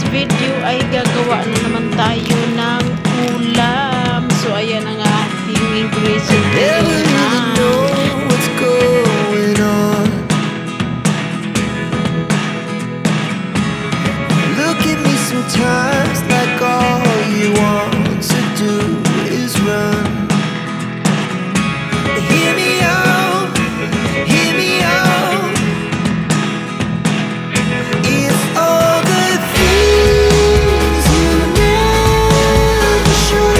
video ay gagawa na naman tayo ng ulam. So ayan ang ating ingredient na. Look at me sometimes like all you want to do is run. Hear me out, hear me out. If all the things you never show,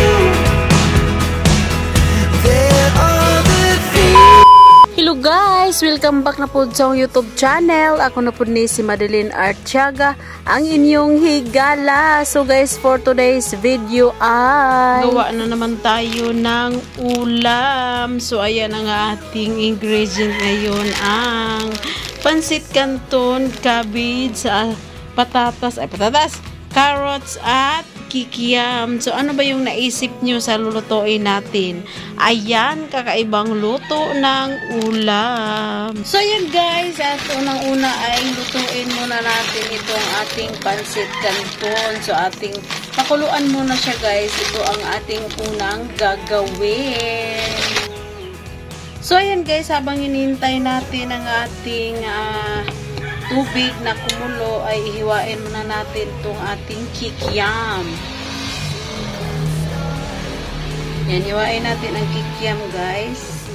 there are the things. Hello guys! Welcome back na po sa YouTube channel. Ako na po ni si Madeline Artiaga, ang inyong higala. So guys, for today's video ay gawa na naman tayo ng ulam. So ayan ang ating ingredient ngayon, ang pansit canton, cabbage, patatas, carrots at kikiam. So ano ba yung naisip nyo sa lulutuin natin? Ayan, kakaibang luto ng ulam. So ayan guys, at unang-una ay lutuin muna natin itong ating pansit canton. So ating pakuluan muna siya guys. Ito ang ating unang gagawin. So ayan guys, habang hinihintay natin ang ating tubig na kumulo, ay ihiwain muna natin itong ating kikiam. Yan, hiwain natin ang kikiam guys.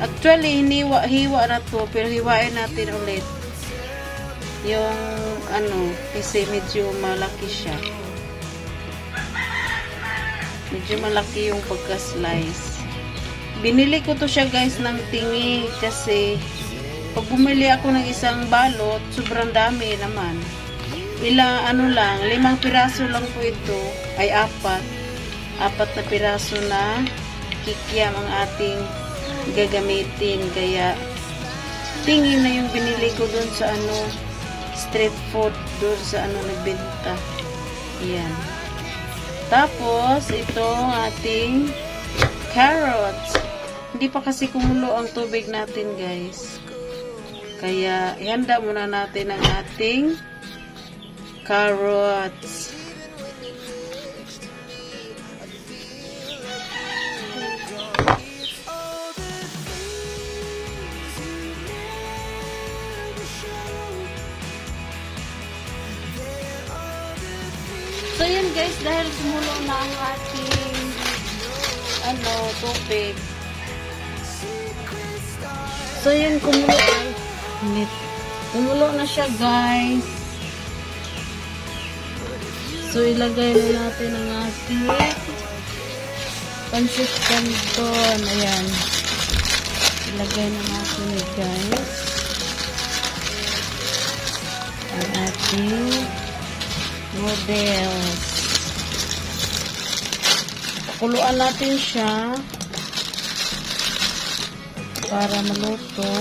Actually, hiwa na to, pero hiwain natin ulit. Yung kasi medyo malaki siya. Medyo malaki yung pagka-slice. Binili ko to siya guys ng tingi kasi pag bumili ako ng isang balot, sobrang dami naman. Ilang 5 piraso lang po ito, ay 4 na piraso na kikiam ang ating gagamitin. Kaya tingin na yung binili ko dun sa street food, dun sa nagbenta. Ayan. Tapos ito ating carrots. Hindi pa kasi kumulo ang tubig natin guys. Kaya ihanda muna natin ang ating carrots. So yan guys, dahil kumulo na ang ating tubig. So yan, kumulo na siya guys. So ilagay na natin ang ating pansit canton. Ayan, ilagay na natin guys ang ating noodles. Pakuluan natin siya para maluto.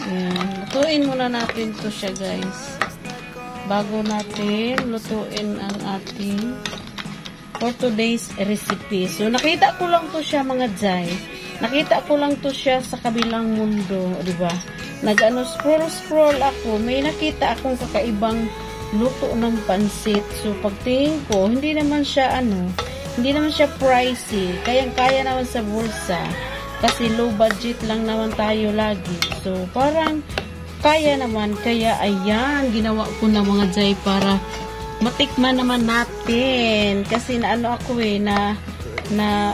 Ayan. Lutuin muna natin to siya guys bago natin lutuin ang ating for today's recipe. So nakita ko lang to siya mga jay. Nakita ko lang to siya sa kabilang mundo, di ba? Scroll ako, may nakita akong kakaibang luto ng pansit. So pagtingin ko, hindi naman siya pricey. Kayang-kaya naman sa bulsa. Kasi low budget lang naman tayo lagi. So, parang kaya naman. Kaya, ayan, ginawa ko na mga jay para matikman naman natin. Kasi ako na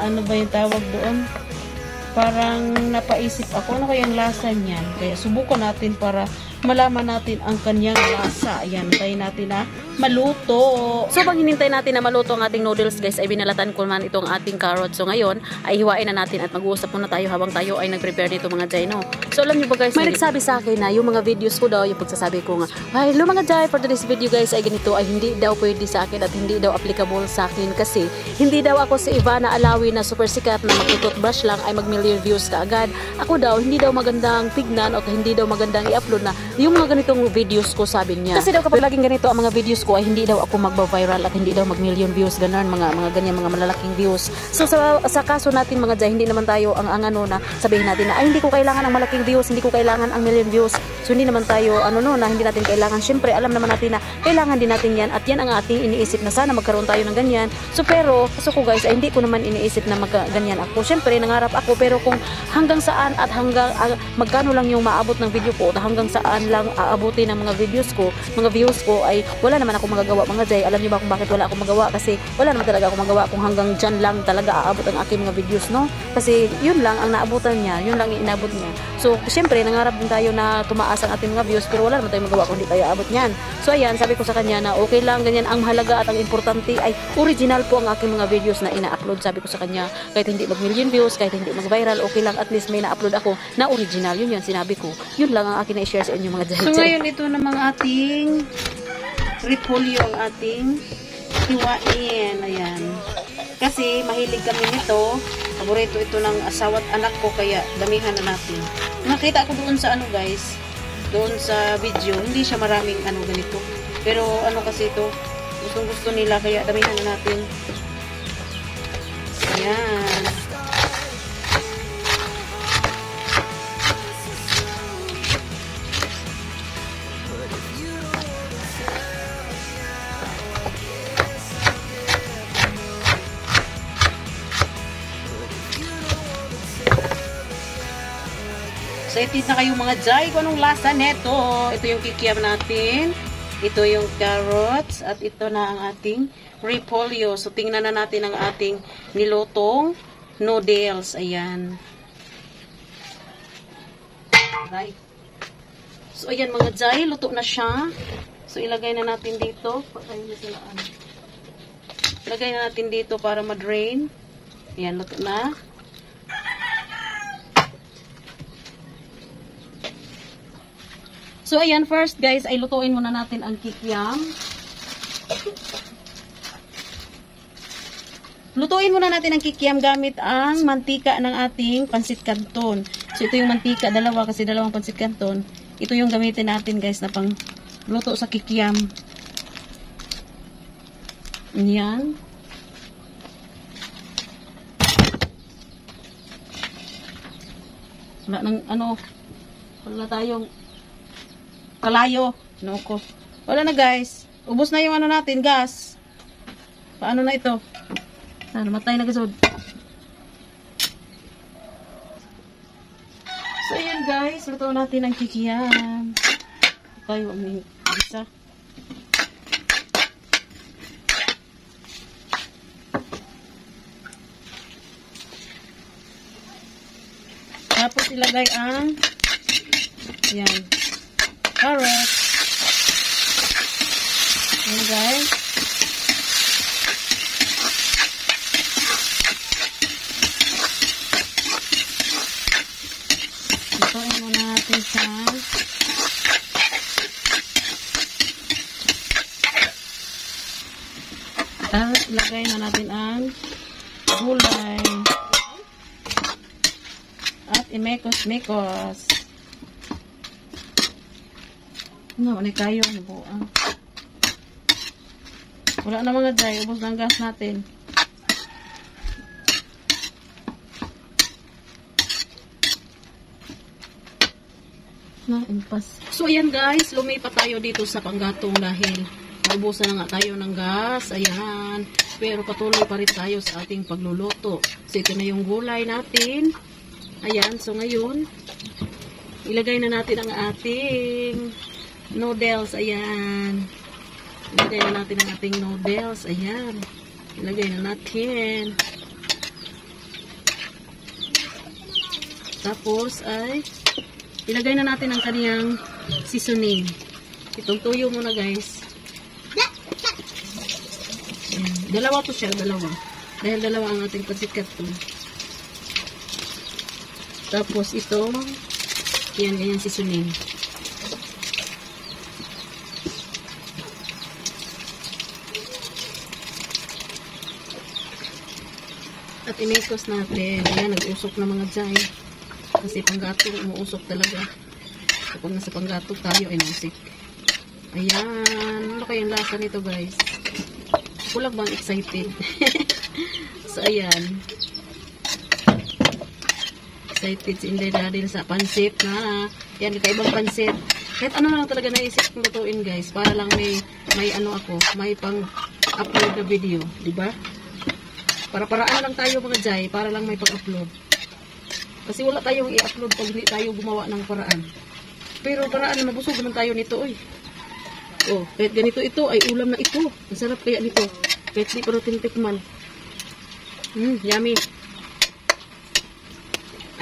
ano ba yung tawag doon? Parang napaisip ako, ano kayang lasa niyan? Kaya subukan natin para malaman natin ang kanyang lasa. Ayan, tayo natin na maluto. So, pag hinintay natin na maluto ang ating noodles, guys, ay binalatan ko man itong ating carrots. So, ngayon, ay hiwain na natin at mag-uusap muna tayo habang tayo ay nag-prepare nito mga jay, no? So, alam nyo ba guys, may nagsabi sa akin na yung mga videos ko daw, yung pagsasabi ko nga, ay, hello mga jay, for today's video guys, ay ganito, ay hindi daw pwede sa akin at hindi daw applicable sa akin kasi hindi daw ako si Ivana Alawi na super sikat na mag-toothbrush lang ay mag-million views kaagad. Ako daw, hindi daw magandang tignan o hindi daw magandang i-upload na yung mga ganitong videos ko, sabi niya. Kasi daw kapag laging ganito ang mga videos ko ay hindi daw ako magba-viral at hindi daw mag-million views, ganun, mga ganyan, mga malalaking views. So sa kaso natin mga Jai, hindi naman tayo ang ano na sabihin natin na ay hindi ko kailangan ang malaking views, hindi ko kailangan ang million views. So hindi naman tayo na hindi natin kailangan. Syempre alam naman natin na kailangan din natin yan at yan ang ating iniisip na sana magkaroon tayo ng ganyan. So pero kaso ko guys ay hindi ko naman iniisip na ganyan ako. Syempre nangarap ako, pero kung hanggang saan at hanggang magkano lang yung maabot ng video ko, hanggang saan lang aabutin ng mga videos ko, mga views ko, ay wala naman ako magagawa mga Jai. Alam niyo ba kung bakit wala ako magawa? Kasi wala naman talaga ako magawa kung hanggang dyan lang talaga aabot ang aking mga videos, no? Kasi yun lang ang naabutan niya, yun lang inabot niya. So syempre nangarap din tayo na tumaas ang ating mga views, pero wala naman tayong magawa kung hindi tayo aabot niyan. So ayan, sabi ko sa kanya na okay lang, ganyan ang mahalaga at ang importante ay original po ang aking mga videos na ina-upload. Sabi ko sa kanya, kahit hindi mag-million views, kahit hindi mag-viral, okay lang, at least may na-upload ako na original. Yun yan, sinabi ko. Yun lang ang akin na-share sa inyo mga Jai. So ngayon, ito na mga ating repolyo ang ating hiwain. Ayan. Kasi mahilig kami nito. Paborito ito ng asawa at anak ko, kaya damihan na natin. Nakita ko doon sa guys, doon sa video, hindi siya maraming ganito. Pero kasi ito, gustong gusto nila, kaya damihan na natin. Ayan. So, itit na kayo mga Jai kung anong lasa neto. Ito yung kikiam natin. Ito yung carrots. At ito na ang ating repolyo. So, tingnan na natin ang ating nilutong noodles. Ayan. Right. So, ayan mga Jai. Luto na siya. So, ilagay na natin dito. Ilagay na natin dito para ma-drain. Ayan, luto na. So, ayan, first guys, ay lutuin muna natin ang kikiam. Lutuin muna natin ang kikiam gamit ang mantika ng ating pansit canton. So, ito yung mantika, dalawa kasi dalawang pansit canton. Ito yung gamitin natin guys na pang luto sa kikiam. Ayan. Wala nang wala na tayong kalayo. Noko. Wala na guys. Ubos na yung natin, gas. Paano na ito? Matay na gasod. So, ayan guys. Luto natin ang kikiam. Tayo ang isa. Tapos ilagay ang ayan. Carrot. Ayan guys. Lutuin muna natin siya. Tapos ilagay na natin ang gulay. At imekos-mekos. Wala kayo. Wala na mga Jai. Ubos ng gas natin. Impas. So, ayan guys. Lumipat tayo dito sa panggatong dahil naubusan na nga tayo ng gas. Ayan. Pero patuloy pa rin tayo sa ating pagluluto. So, ito na yung gulay natin. Ayan. So, ngayon, ilagay na natin ang ating noodles, ayan. Ilagay na natin ang ating noodles, ayan. Ilagay na natin. Tapos ay ilagay na natin ang kaniyang seasoning. Itong tuyo muna guys. Ayan. Dalawa to siya, dalawa. Dahil dalawa ang ating pansikat to. Tapos ito, yan, ganyan seasoning. At imekos natin. Ayan, nag-usok na mga Jai. Kasi panggatong umuusok talaga. Kapag nasa panggatog tayo ay musik. Ayan. Ano kayang lasa nito guys? Ako lang bang excited? So ayan. Excited si Inday dahil sa pansit na. Yan, kakaibang pansit. Kahit ano lang talaga naisip kong lutuin guys. Para lang may ano ako. May pang-upload na video. Diba? Para-paraan lang tayo mga jay. Para lang may pang-upload. Kasi wala tayong i-upload pag hindi tayo gumawa ng paraan. Pero paraan na mabusog naman tayo nito. Oy. Oh, kahit ganito ito ay ulam na ito. Ang sarap kaya nito. Kahit di pero tintikman. Yummy.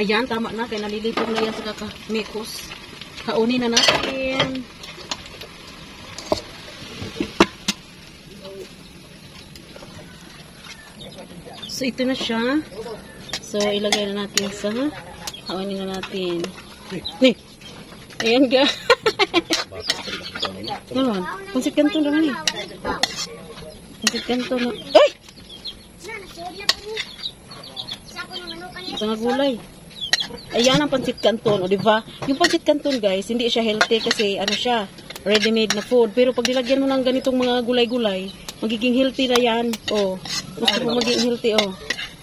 Ayan, tama na. Kaya nalilipog na yan sa kakamekos. Kaunin na natin. So, ito na siya. So, ilagay na natin sa kaunin na natin. Nih. Ayan ga. Naman. Pansit kanton naman eh. Pansit kanton na. Ay! Ito nga gulay. Ayan ang pansit kanton, o diba? Yung pansit kanton guys, hindi siya healthy kasi ano siya, ready-made na food. Pero pag nilagyan mo ng ganitong mga gulay-gulay, magiging healthy na yan. O, gusto mo magiging healthy, o.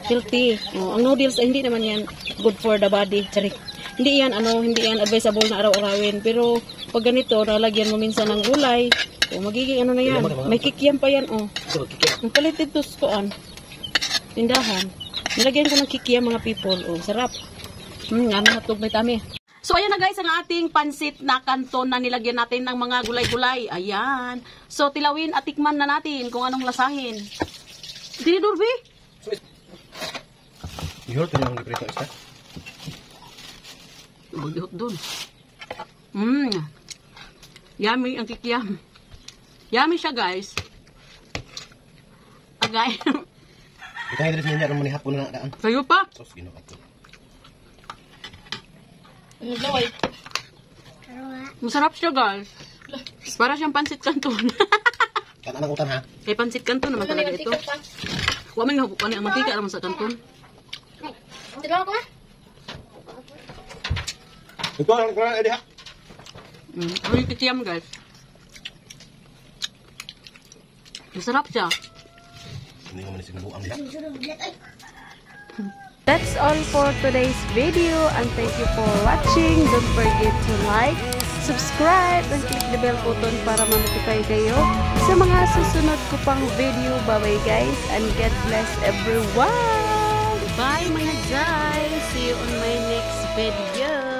Healthy. O, ang noodles, hindi naman yan good for the body. Charik. Hindi yan advisable na araw-arawin. Pero pag ganito, nalagyan mo minsan ng gulay, o magiging ano na yan. May kikiam pa yan, o. Ang palit ito sa tindahan. Nilagyan ko ng kikiam mga people, o. Sarap. Natog may tami. So, ayan na guys, ang ating pansit na kanton na nilagyan natin ng mga gulay-gulay. Ayan. So, tilawin at tikman na natin kung anong lasahin. Dini, Durbi? Ihot na lang librito isa. Ihot dun. Yummy ang kikiam. Yummy siya guys. Agay. Ito ay dres niya ron manihapon na daan. Sayo pa? Sos gino ato. Masarap siya guys. Para siyang pansit kanton. Kana nang utan ha. Kay pansit kanton naman talaga ito. Wa man nga ang mantika naman sa kanton. Tigaw ko. Ito ang kana edi ha. Ang kikiam guys. Masarap siya. Hindi ko man sinubuan diha. That's all for today's video and thank you for watching. Don't forget to like, subscribe, and click the bell button para ma-notify kayo sa mga susunod ko pang video. Bye-bye guys and God bless everyone! Bye mga guys! See you on my next video!